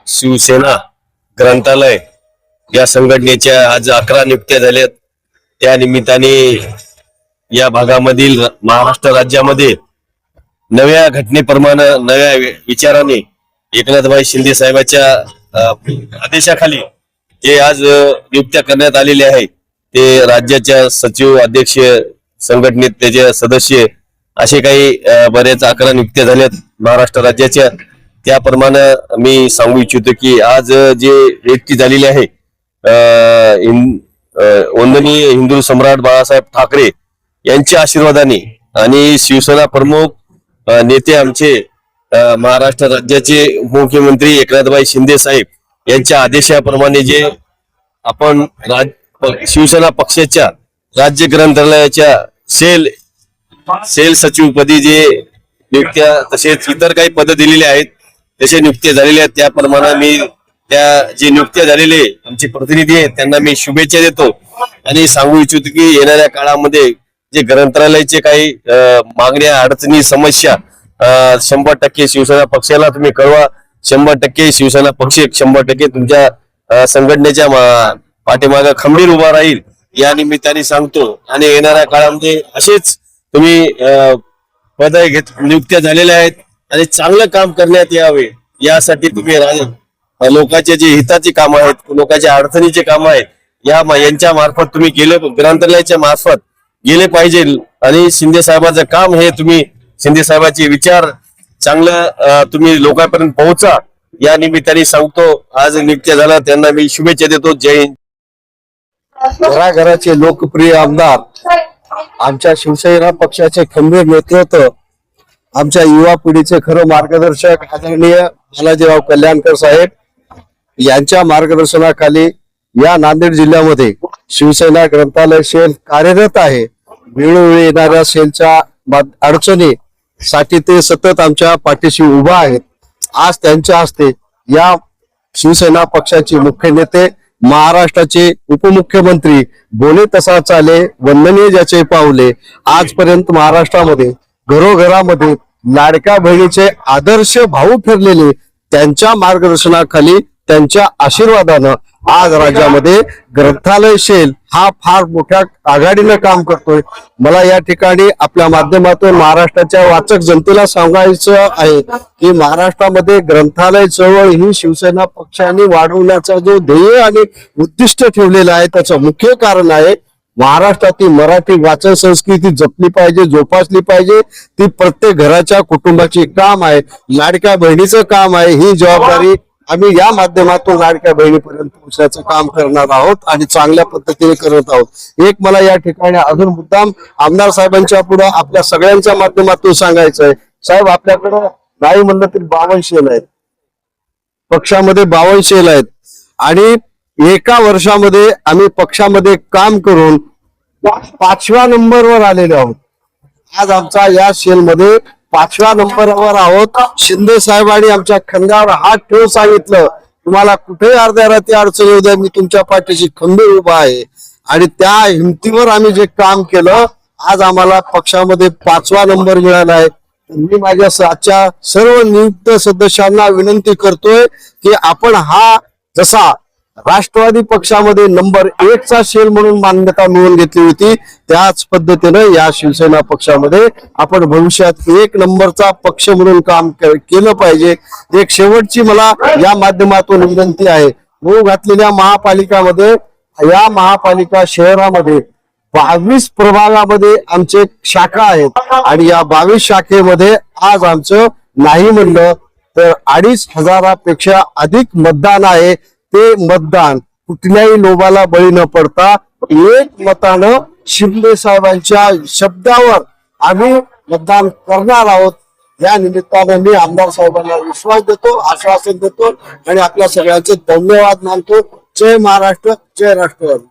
शिवसेना ग्रंथालय या संघटनेच्या आज 11 नियुक्त्या झाल्यात। त्या निमित्ताने या भागामधील महाराष्ट्र राज्यामध्ये नव्या घटनेप्रमाणे नव्या विचाराने एकनाथभाई शिंदे साहेबांच्या आदेशाखाली जे आज नियुक्त्या करण्यात आलेले आहे ते राज्याच्या सचिव, अध्यक्ष, संघटनेत त्याचे सदस्य असे काही बरेच 11 नियुक्त्या झाल्यात महाराष्ट्र राज्याच्या। त्याप्रमाणे मी सांगू इच्छितो की आज जे नियुक्ती झालेली आहे वंदनीय हिंदू सम्राट बाळासाहेब ठाकरे यांच्या आशीर्वादाने आणि शिवसेना प्रमुख नेते आमचे महाराष्ट्र राज्याचे मुख्यमंत्री एकनाथभाई शिंदे साहेब यांच्या आदेशाप्रमाणे जे आपण शिवसेना पक्षाच्या राज्य ग्रंथालयाच्या सेल सचिवपदी जे नियुक्त्या तसेच इतर काही पद दिलेले आहेत तसे नियुक्त्या झालेल्या आहेत। त्याप्रमाणे मी त्या जे नियुक्त्या झालेले आमचे प्रतिनिधी आहेत त्यांना मी शुभेच्छा देतो आणि सांगू इच्छितो की येणाऱ्या काळामध्ये जे ग्रंथालयाचे काही मागण्या, अडचणी, समस्या 100% शिवसेना पक्षाला तुम्ही कळवा। 100% शिवसेना पक्ष 100% तुमच्या संघटनेच्या पाठीमागे खंबीर उभा राहील या निमित्ताने सांगतो। आणि येणाऱ्या काळामध्ये असेच तुम्ही पद नियुक्त्या झालेल्या आहेत आणि चांगलं काम करण्यात यावे यासाठी तुम्ही लोकांचे जे हिताची कामं आहेत, लोकांच्या अडचणीचे कामं आहेत यांच्या मार्फत तुम्ही ग्रंथालयाच्या मार्फत गेले पाहिजे। आणि शिंदे साहेबांचं काम हे तुम्ही शिंदे साहेबांचे विचार चांगलं तुम्ही लोकांपर्यंत पोहोचा या निमित्ताने सांगतो। आज नियुक्त्या झाला त्यांना मी शुभेच्छा देतो। जय हिंद। घराघराचे लोकप्रिय आमदार, आमच्या शिवसेना पक्षाचे खंबीर नेतृत्व, आमच्या युवा पिढीचे खरं मार्गदर्शक आदरणीय बालाजीराव कल्याणकर साहेब यांच्या मार्गदर्शनाखाली या नांदेड जिल्ह्यामध्ये शिवसेना ग्रंथालय सेल कार्यरत आहे। वेळोवेळी येणाऱ्या सेलच्या अडचणीसाठी ते सतत आमच्या पाठीशी उभा आहेत। आज त्यांच्या हस्ते या शिवसेना पक्षाचे मुख्य नेते, महाराष्ट्राचे उपमुख्यमंत्री बोले तसा चाले, वंदनीय ज्याचे पावले, आजपर्यंत महाराष्ट्रामध्ये घरोघरामध्ये लाडक्या बहिणीचे आदर्श भाऊ ठरलेले त्यांच्या मार्गदर्शनाखाली, त्यांच्या आशीर्वादानं आज राज्यामध्ये ग्रंथालय सेल हा फार मोठ्या आघाडीनं काम करतोय। मला या ठिकाणी आपल्या माध्यमातून महाराष्ट्राच्या वाचक जनतेला सांगायचं आहे की महाराष्ट्रामध्ये ग्रंथालय चळवळ ही शिवसेना पक्षाने वाढवण्याचा जो ध्येय आणि उद्दिष्ट ठेवलेला आहे त्याचं मुख्य कारण आहे महाराष्ट्रातील मराठी वाचन संस्कृती जपली पाहिजे, जोपासली पाहिजे। ती प्रत्येक घराच्या कुटुंबाची काम आहे, लाडक्या बहिणीचं काम आहे। ही जबाबदारी आम्ही या माध्यमातून लाडक्या बहिणीपर्यंत पोहोचण्याचं काम करणार आहोत आणि चांगल्या पद्धतीने करत आहोत। एक मला या ठिकाणी अजून मुद्दाम आमदार साहेबांच्या पुढे आपल्या सगळ्यांच्या माध्यमातून सांगायचं आहे, साहेब आपल्याकडे नाही म्हणलं तरी 52 सेल आहेत, पक्षामध्ये 52 सेल आहेत आणि एका वर्षामध्ये आम्ही पक्षामध्ये काम करून 5व्या नंबरवर आलेलो आहोत। आज आमचा या सेलमध्ये 5व्या नंबरवर आहोत। शिंदे साहेबांनी आमच्या खांद्यावर हात ठेवून सांगितलं तुम्हाला कुठे अर्ध्या रात्री अडचण येऊ द्या, मी तुमच्या पाठीशी खंबीर उभा आहे। आणि त्या हिमतीवर आम्ही जे काम केलं आज आम्हाला पक्षामध्ये 5वा नंबर मिळाला आहे। मी माझ्या आजच्या सर्व नियुक्त सदस्यांना विनंती करतोय की आपण हा जसा राष्ट्रवादी पक्षामध्ये नंबर 1चा सेल म्हणून मान्यता मिळवून घेतली होती त्याच पद्धतीने या शिवसेना पक्षामध्ये आपण भविष्यात 1 नंबरचा पक्ष म्हणून काम केलं पाहिजे। एक शेवटची मला या माध्यमातून विनंती आहे, होऊ घातलेल्या महापालिकामध्ये या महापालिका शहरामध्ये 22 प्रभागामध्ये आमचे शाखा आहेत आणि या 22 शाखेमध्ये आज आमचं नाही म्हणलं तर 2,500पेक्षा अधिक मतदान आहे। ते मतदान कुठल्याही लोभाला बळी न पडता एक मतानं शिंदे साहेबांच्या शब्दावर आम्ही मतदान करणार आहोत। या निमित्तानं मी आमदार साहेबांना विश्वास देतो, आश्वासन देतो आणि आपल्या सगळ्यांचे धन्यवाद मानतो। जय महाराष्ट्र, जय राष्ट्रवादी।